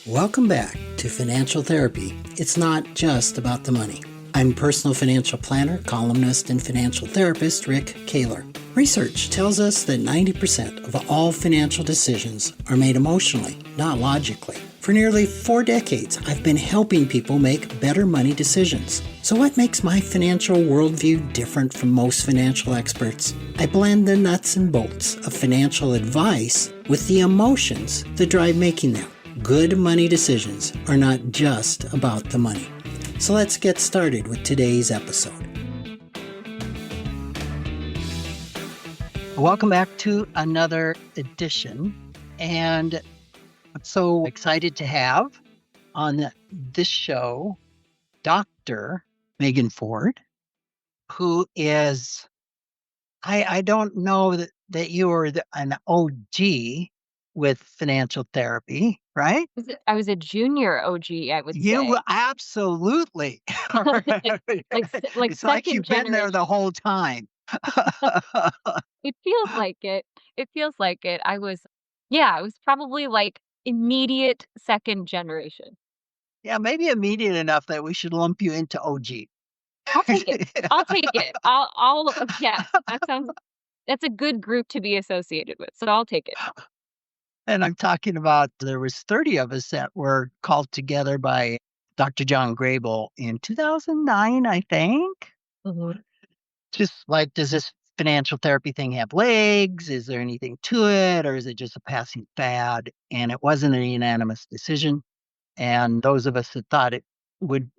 Welcome back to Financial Therapy. It's not just about the money. I'm personal financial planner, columnist, and financial therapist Rick Kahler. Research tells us that 90% of all financial decisions are made emotionally, not logically. For nearly 4 decades, I've been helping people make better money decisions. So what makes my financial worldview different from most financial experts? I blend the nuts and bolts of financial advice with the emotions that drive making them. Good money decisions are not just about the money. So let's get started with today's episode. Welcome back to another edition. And I'm so excited to have on this show Dr. Megan Ford, who is, I don't know that you are an OG with financial therapy, right? I was a junior OG, I would You say. absolutely. Like It's like second you've been there the generation. whole time. It feels like it. It feels like it. I was probably like immediate second generation. Yeah, maybe immediate enough that we should lump you into OG. I'll take it. I'll take it. Yes, that's a good group to be associated with. So I'll take it. And I'm talking about there was 30 of us that were called together by Dr. John Grable in 2009, I think. Mhm. Just like, does this financial therapy thing have legs? Is there anything to it? Or is it just a passing fad? And it wasn't a unanimous decision. And those of us that thought it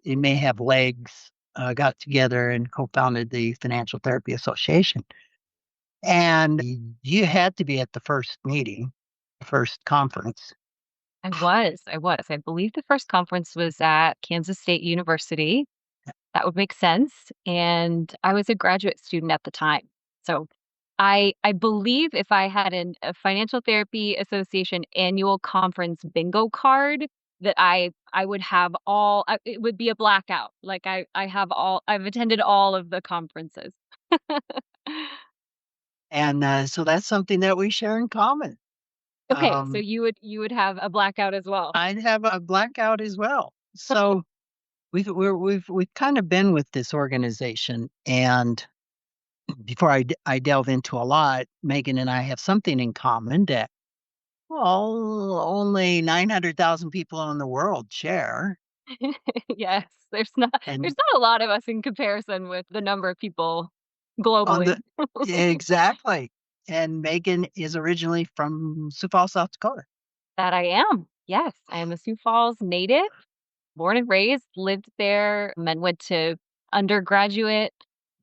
may have legs, got together and co-founded the Financial Therapy Association. And you had to be at the first meeting, first conference. I was. I believe the first conference was at Kansas State University. That would make sense. And I was a graduate student at the time. So I believe if I had a Financial Therapy Association annual conference bingo card that I would have it would be a blackout. Like I've attended all of the conferences. And so that's something that we share in common. Okay, so Um, you would have a blackout as well. I have a blackout as well. So we've kind of been with this organization, and before I delve into a lot, Megan and I have something in common that, well, only 900,000 people in the world share. Yes, there's And not a lot of us in comparison with the number of people on globally. the exactly. And Megan is originally from Sioux Falls, South Dakota. That I am. Yes, I am a Sioux Falls native, born and raised, lived there, and then went to undergraduate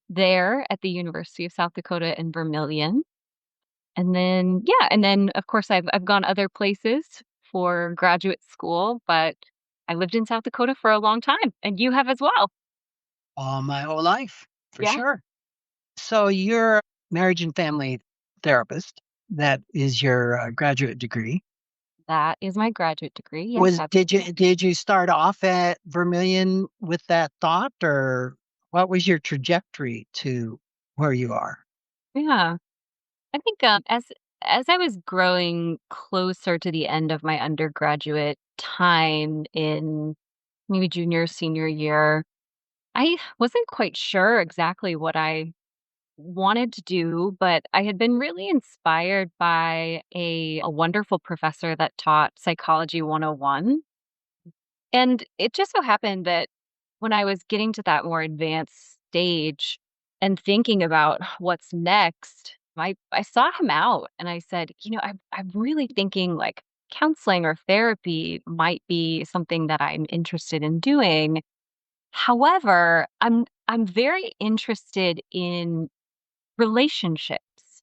there at the University of South Dakota in Vermilion. And then of course I've gone other places for graduate school, but I lived in South Dakota for a long time, and you have as well. All my whole life, for Yeah, sure. So you're a marriage and family therapist. That is your graduate degree. that is my graduate degree. Yes, Was absolutely. did you start off at Vermilion with that thought, or what was your trajectory to where you are? Yeah. I think, as I was growing closer to the end of my undergraduate time in maybe junior, senior year, I wasn't quite sure exactly what I wanted to do, but I had been really inspired by a wonderful professor that taught Psychology 101. And it just so happened that when I was getting to that more advanced stage and thinking about what's next, I saw him out and I said, I'm really thinking like counseling or therapy might be something that I'm interested in doing. However, I'm very interested in relationships.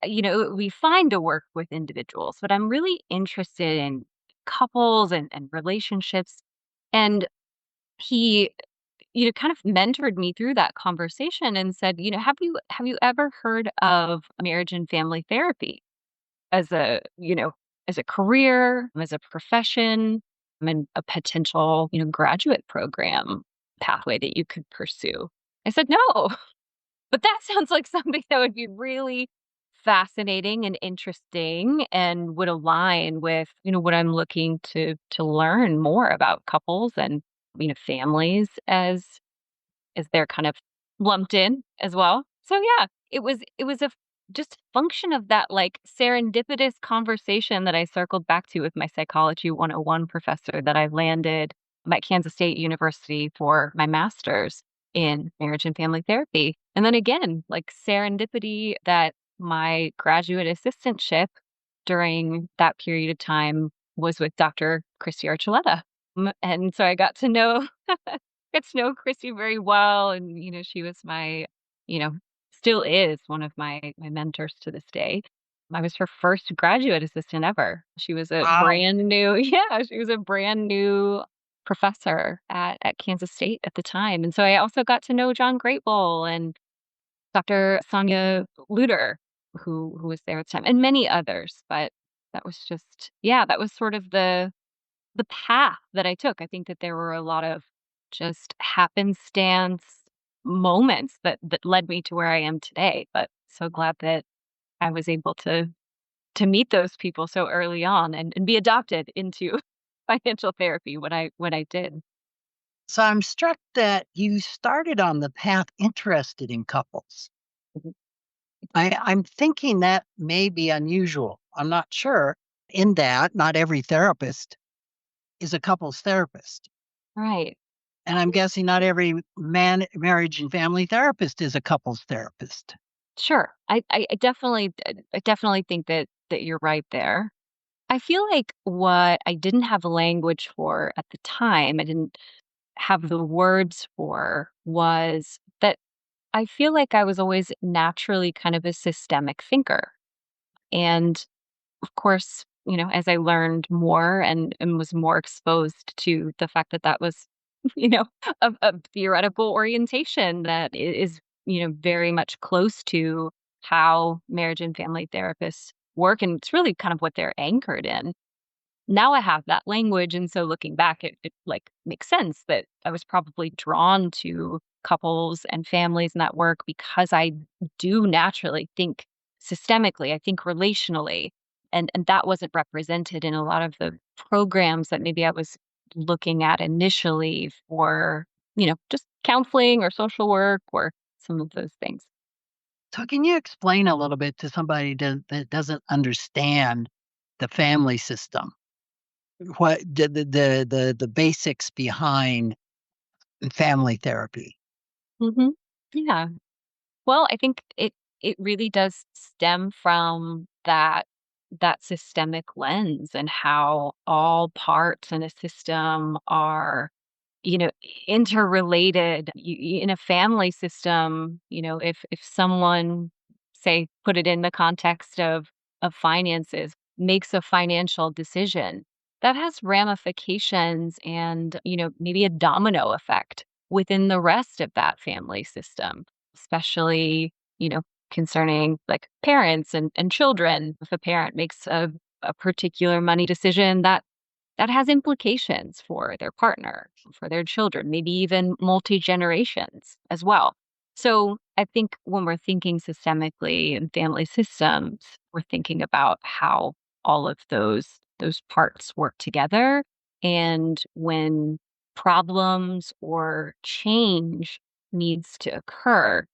We find to work with individuals, but I'm really interested in couples and relationships. And he, kind of mentored me through that conversation and said, have you ever heard of marriage and family therapy as as a career, as a profession, and a potential, graduate program pathway that you could pursue? I said, no, but that sounds like something that would be really fascinating and interesting and would align with, what I'm looking to learn more about couples and, families as they're kind of lumped in as well. So yeah, it was a just function of that like serendipitous conversation that I circled back to with my psychology 101 professor that I landed at Kansas State University for my master's in marriage and family therapy. And then again, like serendipity that my graduate assistantship during that period of time was with Dr. Christy Archuleta. And so I got to know Christy very well, and, she was you know, still is one of my mentors to this day. I was her first graduate assistant ever. She was a Wow. brand new yeah, she was a brand new professor at Kansas State at the time, and so I also got to know John Greatbull and Dr. Sonia Luder, who was there at the time, and many others, but that was just yeah, that was sort of the path that I took. I think that there were a lot of just happenstance moments that led me to where I am today, but so glad that I was able to meet those people so early on and be adopted into financial therapy when I did. So I'm struck that you started on the path interested in couples. Mhm. I'm thinking that may be unusual. I'm not sure in that not every therapist is a couples therapist. Right. And I'm guessing not every marriage and family therapist is a couples therapist. Sure. I definitely think that you're right there. I feel like what I didn't have language for at the time, I didn't have the words for was that I feel like I was always naturally kind of a systemic thinker. And of course, as I learned more and was more exposed to the fact that that was, you know, a theoretical orientation that is, very much close to how marriage and family therapists work. And it's really kind of what they're anchored in. Now I have that language, and so looking back, it, like, makes sense that I was probably drawn to couples and families and that work because I do naturally think systemically, I think relationally, and that wasn't represented in a lot of the programs that maybe I was looking at initially for, just counseling or social work or some of those things. So can you explain a little bit to somebody that doesn't understand the family system? What the basics behind family therapy? Mhm. Yeah. Well, I think it really does stem from that systemic lens and how all parts in a system are, you know, interrelated. In a family system, if someone, say, put it in the context of finances, makes a financial decision, that has ramifications and, maybe a domino effect within the rest of that family system, especially, concerning like parents and children. If a parent makes a particular money decision, that has implications for their partner, for their children, maybe even multi generations as well. So I think when we're thinking systemically in family systems, we're thinking about how all of those parts work together. And when problems or change needs to occur,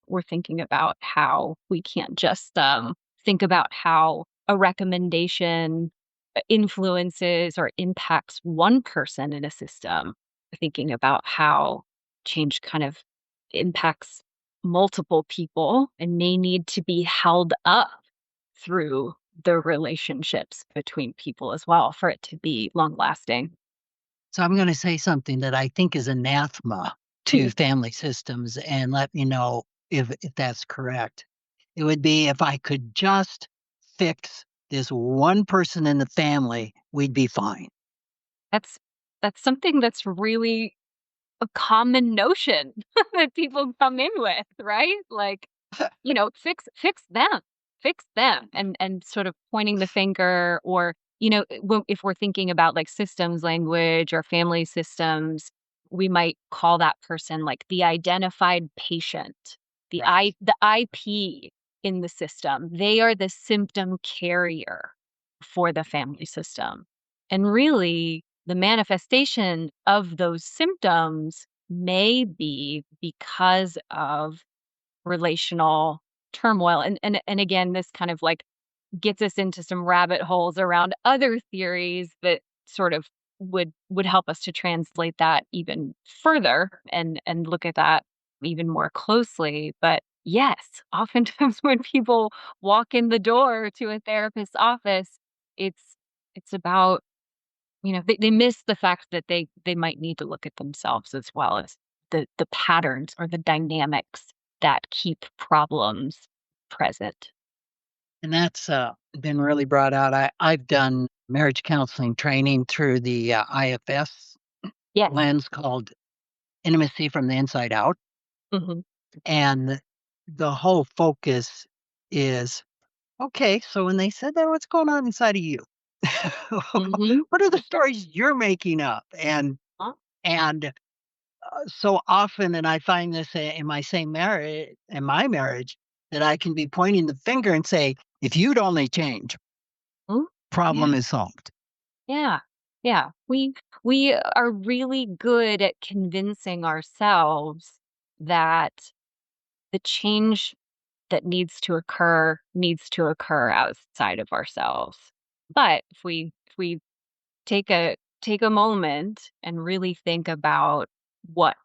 we're thinking about how we can't just think about how a recommendation influences or impacts one person in a system, thinking about how change kind of impacts multiple people and may need to be held up through the relationships between people as well for it to be long lasting. So I'm gonna say something that I think is anathema to family systems and let me know if that's correct. It would be if I could just fix this one person in the family, we'd be fine. That's that's something that's really a common notion that people come in with, right? Like, fix them, and sort of pointing the finger, or if we're thinking about like systems language or family systems, we might call that person like the identified patient, the Right. IP. in the system. They are the symptom carrier for the family system. And really, the manifestation of those symptoms may be because of relational turmoil. And again, this kind of like gets us into some rabbit holes around other theories that sort of would help us to translate that even further and look at that even more closely. But yes, oftentimes when people walk in the door to a therapist's office, it's it's about, they miss the fact that they might need to look at themselves as well as the patterns or the dynamics that keep problems present. And that's been really brought out. I've done marriage counseling training through the IFS Yes. lens called Intimacy from the Inside Out. Mhm. And the whole focus is okay, so when they said that, what's going on inside of you? Mhm. What are the stories you're making up? Huh? And so often, and I find this in my same marriage, in my marriage, that I can be pointing the finger and say, if you'd only change, Mm, yeah. problem is solved. Yeah. Yeah. We are really good at convincing ourselves that the change that needs to occur outside of ourselves. But if we take a moment and really think about what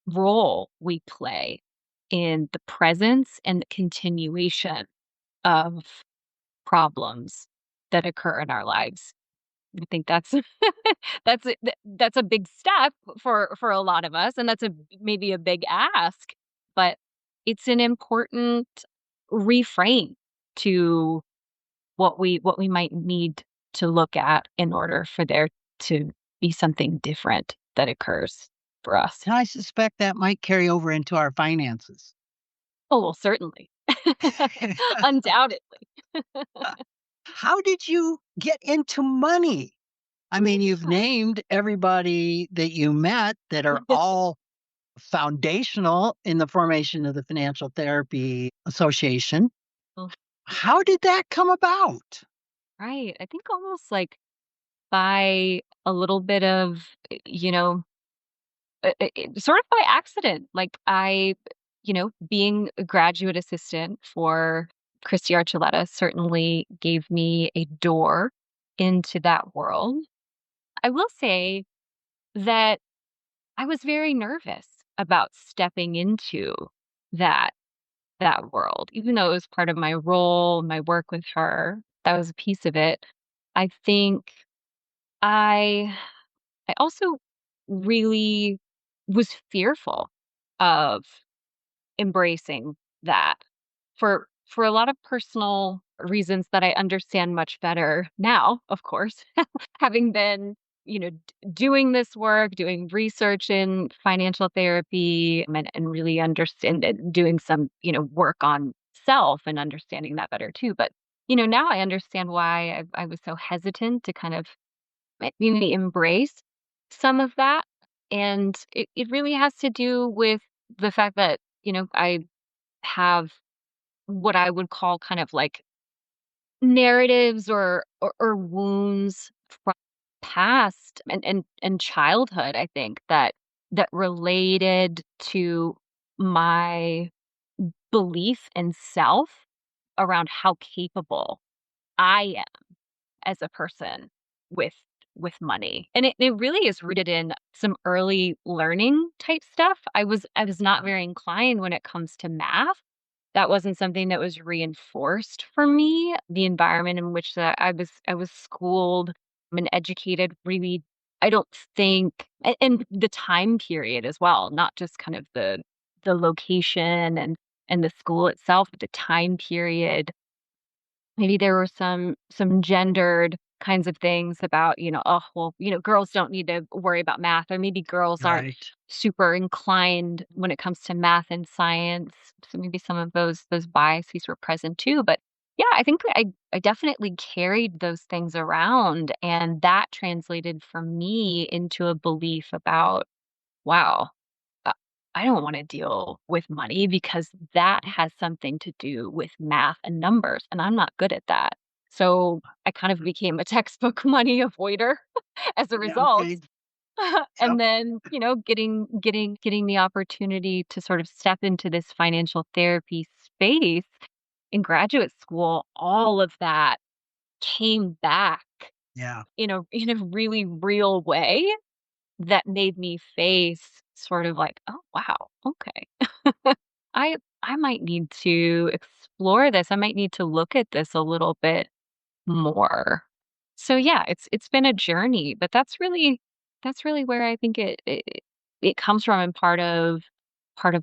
role we play in the presence and the continuation of problems that occur in our lives. I think that's that's a big step for a lot of us, and that's a maybe a big ask, but it's an important reframe to what we might need to look at in order for there to be something different that occurs for us. And I suspect that might carry over into our finances. Oh, well, certainly. Undoubtedly. How did you get into money? I mean, you've named everybody that you met that are all foundational in the formation of the Financial Therapy Association. Mm, How did that come about? right. I think almost like by a little bit of, you know, sort of by accident. Like being a graduate assistant for Christy Archuleta certainly gave me a door into that world. I will say that I was very nervous about stepping into that that world, even though it was part of my role, my work with her. That was a piece of it. I think I I also really was fearful of embracing that for a lot of personal reasons that I understand much better now, of course, having been, doing this work, doing research in financial therapy and really understand it, doing some, work on self and understanding that better too. But, now I understand why I was so hesitant to kind of maybe embrace some of that. And it really has to do with the fact that, I have what I would call kind of like narratives or wounds from past and childhood, I think that related to my belief in self around how capable I am as a person with with money. And it really is rooted in some early learning type stuff. I was not very inclined when it comes to math. That wasn't something that was reinforced for me. The environment in which that I was schooled and educated really, I don't think, and the time period as well, not just kind of the location and the school itself, but the time period. Maybe there were some gendered kinds of things about, oh, well, girls don't need to worry about math, or maybe girls aren't Right. super inclined when it comes to math and science. So maybe some of those biases were present too. But yeah, I think I definitely carried those things around, and that translated for me into a belief about, wow, I don't want to deal with money because that has something to do with math and numbers, and I'm not good at that. So I kind of became a textbook money avoider as a Yeah, result. okay. Yep. And then, getting the opportunity to sort of step into this financial therapy space in graduate school, all of that came back Yeah. in a really real way that made me face sort of like, "Oh, wow, okay. I might need to explore this. I might need to look at this a little bit more." So yeah, it's been a journey, but that's really where I think it comes from and part of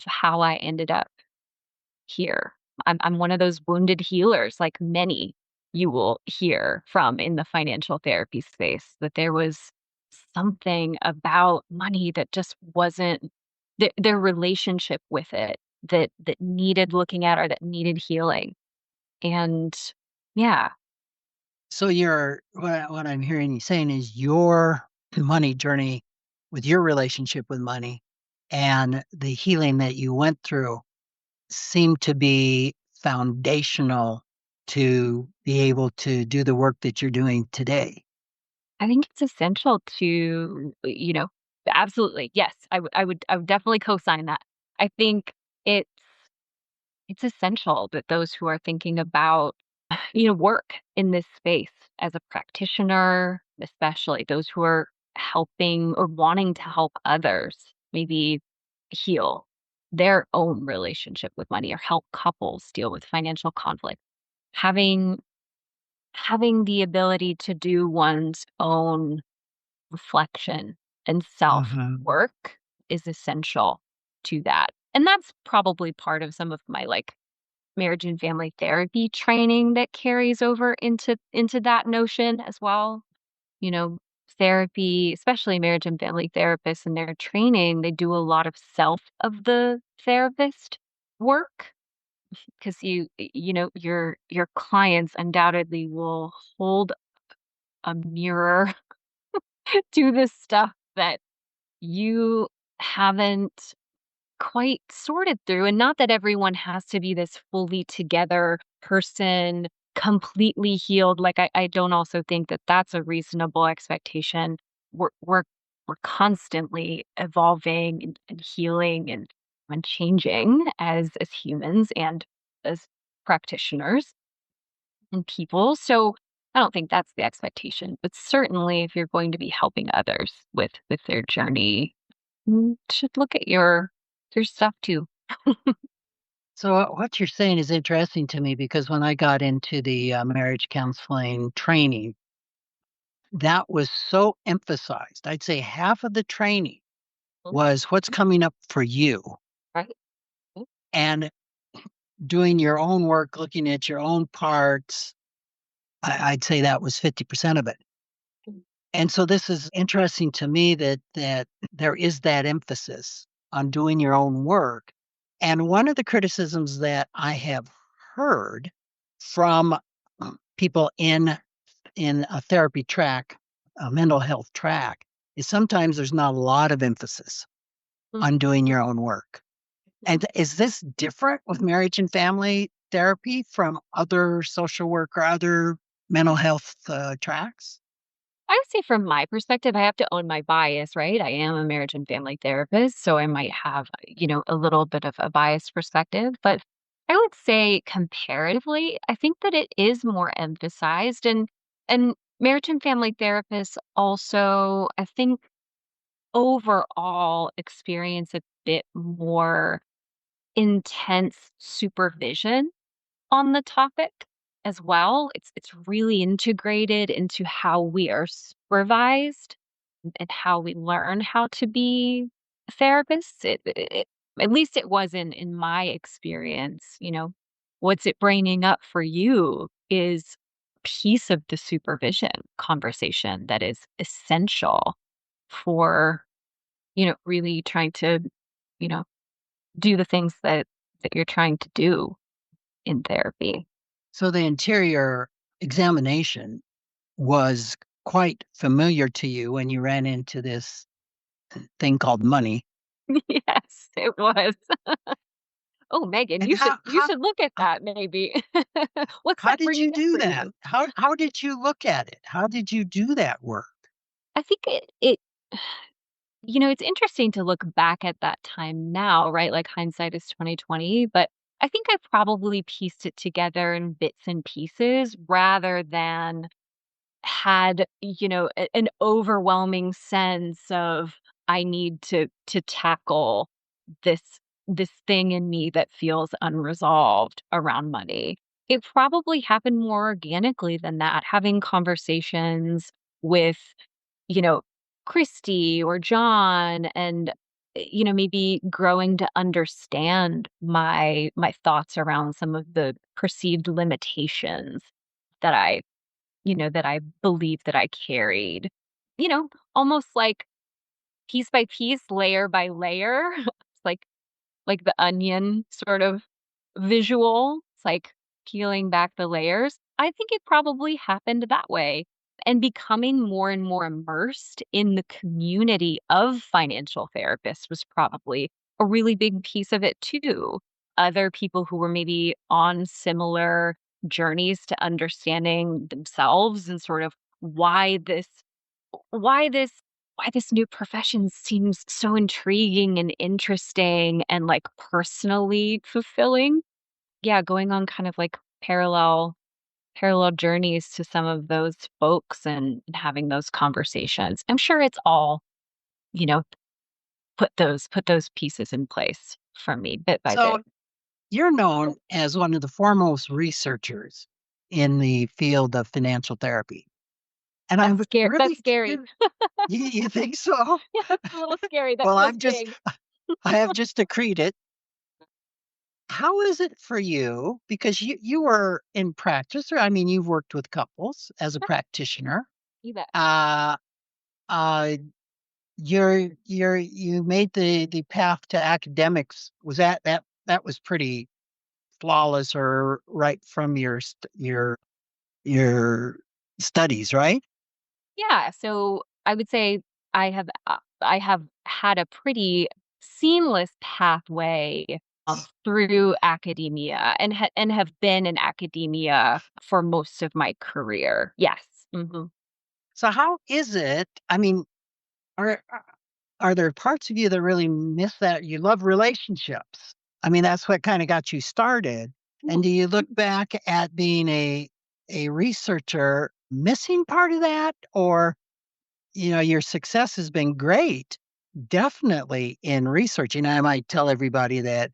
how I ended up here. I'm one of those wounded healers, like many you will hear from in the financial therapy space, that there was something about money that just wasn't their relationship with it that needed looking at or that needed healing. And yeah, So what I'm hearing you saying is your money journey with your relationship with money and the healing that you went through seem to be foundational to be able to do the work that you're doing today. I think it's essential to, absolutely. Yes, I would definitely co-sign that. I think it's it's essential that those who are thinking about, work in this space as a practitioner, especially those who are helping or wanting to help others, maybe heal their own relationship with money or help couples deal with financial conflict. Having having the ability to do one's own reflection and self Mhm. work is essential to that. And that's probably part of some of my like marriage and family therapy training that carries over into that notion as well. You know, therapy, especially marriage and family therapists in their training, they do a lot of self of the therapist work because your clients undoubtedly will hold a mirror to this stuff that you haven't quite sorted through. And not that everyone has to be this fully together person, completely healed. Like I don't also think that that's a reasonable expectation. We're constantly evolving and healing and changing as humans and as practitioners and people. So I don't think that's the expectation. But certainly if you're going to be helping others with their journey, should look at your stuff too. So what you're saying is interesting to me because when I got into the marriage counseling training, that was so emphasized. I'd say half of the training Mhm. was what's coming up for you Right? and doing your own work, looking at your own parts. I'd say that was 50% of it. Mhm. And so this is interesting to me that there is that emphasis on doing your own work. And one of the criticisms that I have heard from people in a therapy track, a mental health track, is sometimes there's not a lot of emphasis Mhm. on doing your own work. And is this different with marriage and family therapy from other social work or other mental health tracks? I would say from my perspective, I have to own my bias, right? I am a marriage and family therapist, so I might have, a little bit of a biased perspective. But I would say comparatively, I think that it is more emphasized and marriage and family therapists also, I think overall experience a bit more intense supervision on the topic as well. It's really integrated into how we are supervised and how we learn how to be therapists. At least it was in my experience. What's it bringing up for you is piece of the supervision conversation that is essential for really trying to you know do the things that you're trying to do in therapy. So the interior examination was quite familiar to you when you ran into this thing called money. Yes, it was. Oh, Megan, And you should how you how should look at how that maybe. What's how that did you bringing up do for that? you? How did you look at it? How did you do that work? I think it it's interesting to look back at that time now, right? Like hindsight is 2020, but I think I probably pieced it together in bits and pieces rather than had, an overwhelming sense of I need to tackle this this thing in me that feels unresolved around money. It probably happened more organically than that, having conversations with, you know, Christy or John and maybe growing to understand my thoughts around some of the perceived limitations that I believe that I carried. Almost like piece by piece, layer by layer. It's like the onion sort of visual. It's like peeling back the layers. I think it probably happened that way. And becoming more and more immersed in the community of financial therapists was probably a really big piece of it too. Other people who were maybe on similar journeys to understanding themselves and sort of why this why this why this new profession seems so intriguing and interesting and like personally fulfilling. Yeah, going on kind of like parallel journeys to some of those folks and having those conversations. I'm sure it's all, you know, put those pieces in place for me bit by So bit. you're known as one of the foremost researchers in the field of financial therapy. And That's I'm scary. That's really scary. curious. You think so? Yeah, it's a little scary. That Well, feels big. I have just decreed it. How is it for you? Because you were in practice, or I mean, you've worked with couples as a practitioner. You bet. Uh, uh, you made the path to academics. Was that was pretty flawless, or right from your studies, right? Yeah, so I would say I have had a pretty seamless pathway through academia and have been in academia for most of my career. Yes. Mhm. So how is it? I mean, are there parts of you that really miss that? You love relationships. I mean, that's what kind of got you started. Yeah. And do you look back at being a researcher missing part of that, or your success has been great, definitely in researching. I might tell everybody that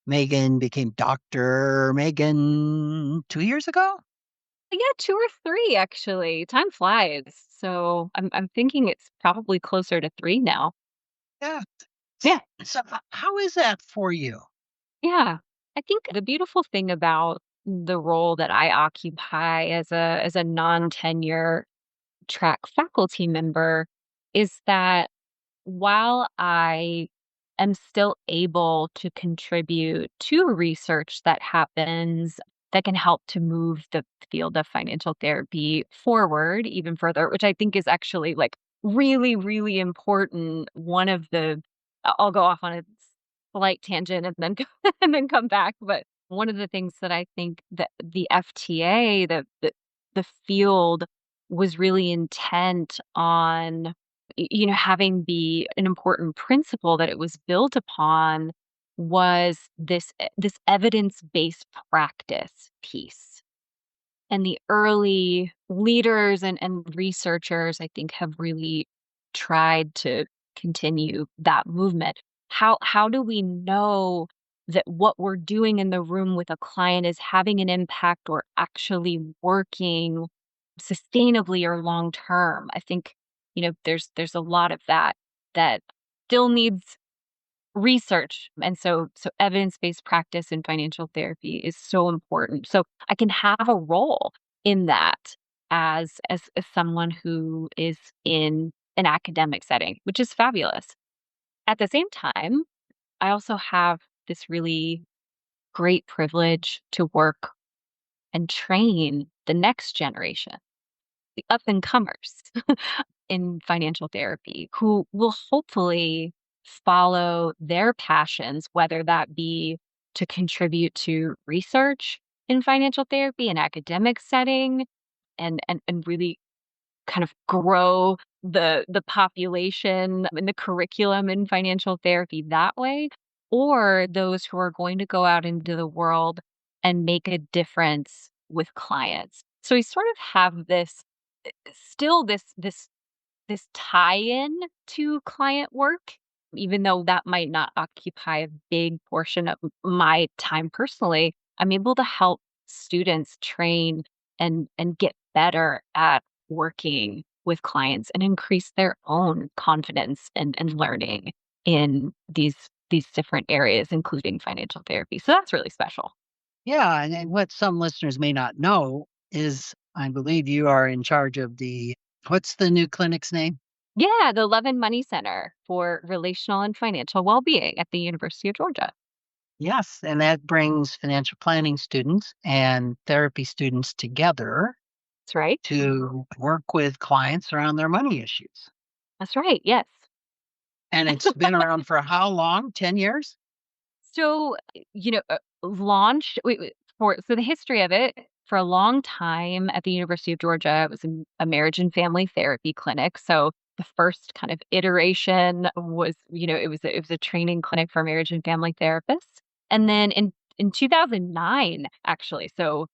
Megan became Dr. Megan 2 years ago. Yeah, 2 or 3 actually. Time flies. So I'm thinking it's probably closer to 3 now. Yeah. Yeah. So how is that for you? Yeah. I think the beautiful thing about the role that I occupy as a non-tenure track faculty member is that while I am still able to contribute to research that happens that can help to move the field of financial therapy forward even further, which I think is actually like really, really important. One of the, I'll go off on a slight tangent and then and then come back. But one of the things that I think that the FTA, the field was really intent on having be an important principle that it was built upon was this evidence-based practice piece. And the early leaders and researchers, I think, have really tried to continue that movement. How do we know that what we're doing in the room with a client is having an impact or actually working sustainably or long term? I think, there's a lot of that still needs research. And so evidence-based practice in financial therapy is so important. So I can have a role in that as someone who is in an academic setting, which is fabulous. At the same time, I also have this really great privilege to work and train the next generation, the up and comers in financial therapy who will hopefully follow their passions, whether that be to contribute to research in financial therapy, an academic setting, and really kind of grow the population and the curriculum in financial therapy that way, or those who are going to go out into the world and make a difference with clients. So we sort of have this still this tie-in to client work, even though that might not occupy a big portion of my time personally. I'm able to help students train and get better at working with clients and increase their own confidence and learning in these different areas, including financial therapy. So that's really special. Yeah, and what some listeners may not know is I believe you are in charge of what's the new clinic's name? Yeah, the Love and Money Center for Relational and Financial Wellbeing at the University of Georgia. Yes, and that brings financial planning students and therapy students together That's right. to work with clients around their money issues. That's right. Yes. And it's been around for how long? 10 years? So, launched so the history of it for a long time at the University of Georgia, it was a marriage and family therapy clinic. So the first kind of iteration was, it was a training clinic for marriage and family therapists. And then in 2009, actually, so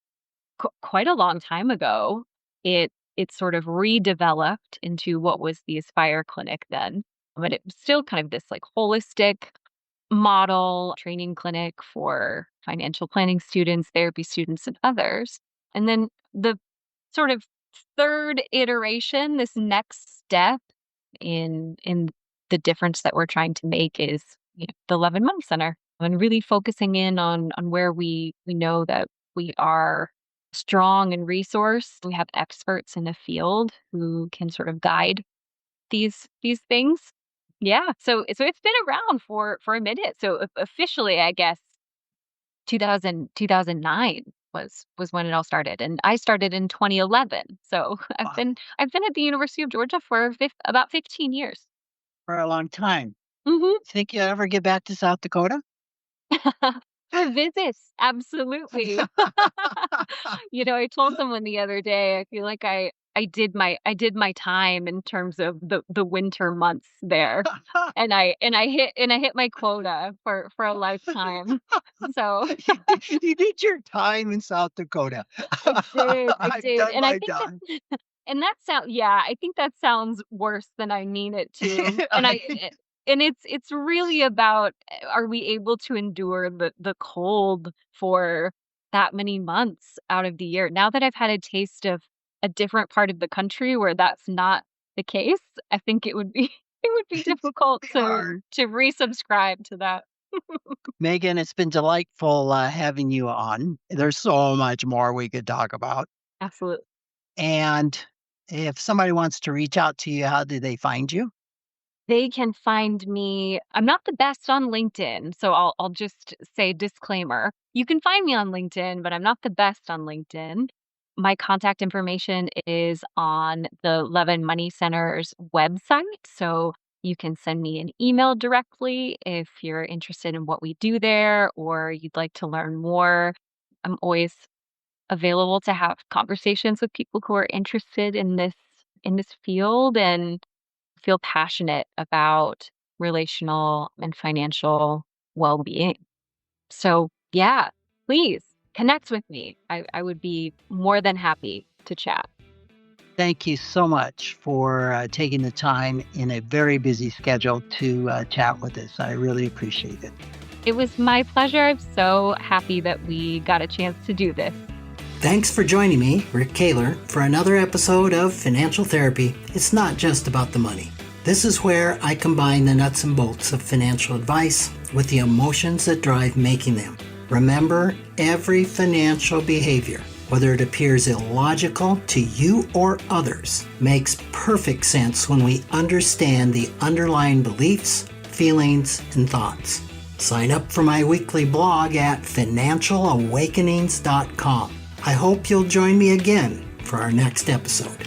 quite a long time ago, it sort of redeveloped into what was the Aspire Clinic then. But it was still kind of this like holistic model training clinic for financial planning students, therapy students, and others. And then the sort of third iteration, this next step in the difference that we're trying to make is the Love and Money Center, and really focusing in on where we know that we are strong and resourced. We have experts in the field who can sort of guide these things. Yeah, so it's been around for a minute. So officially, I guess 2009 was when it all started, and I started in 2011. So Wow, I've been at the University of Georgia for about 15 years. for a long time. Hmm. Think you'll ever get back to South Dakota? For visits, absolutely. I told someone the other day, I feel like I did my time in terms of the winter months there. And I hit my quota for a lifetime. So You did your time in South Dakota. I did, I I've did. done And I my think that time. and that sound yeah, I think that sounds worse than I mean it to. And it's really about, are we able to endure the cold for that many months out of the year? Now that I've had a taste of a different part of the country where that's not the case, I think it would be it would be It's difficult really to hard. to resubscribe to that. Megan, it's been delightful having you on. There's so much more we could talk about. Absolutely. And if somebody wants to reach out to you, how do they find you? They can find me. I'm not the best on LinkedIn, so I'll just say disclaimer. You can find me on LinkedIn, but I'm not the best on LinkedIn. My contact information is on the Love and Money Center's website, so you can send me an email directly if you're interested in what we do there or you'd like to learn more. I'm always available to have conversations with people who are interested in this field and feel passionate about relational and financial well-being. So, yeah, please connect with me. I would be more than happy to chat. Thank you so much for taking the time in a very busy schedule to chat with us. I really appreciate it. It was my pleasure. I'm so happy that we got a chance to do this. Thanks for joining me, Rick Kahler, for another episode of Financial Therapy. It's not just about the money. This is where I combine the nuts and bolts of financial advice with the emotions that drive making them. Remember, every financial behavior, whether it appears illogical to you or others, makes perfect sense when we understand the underlying beliefs, feelings, and thoughts. Sign up for my weekly blog at financialawakenings.com. I hope you'll join me again for our next episode.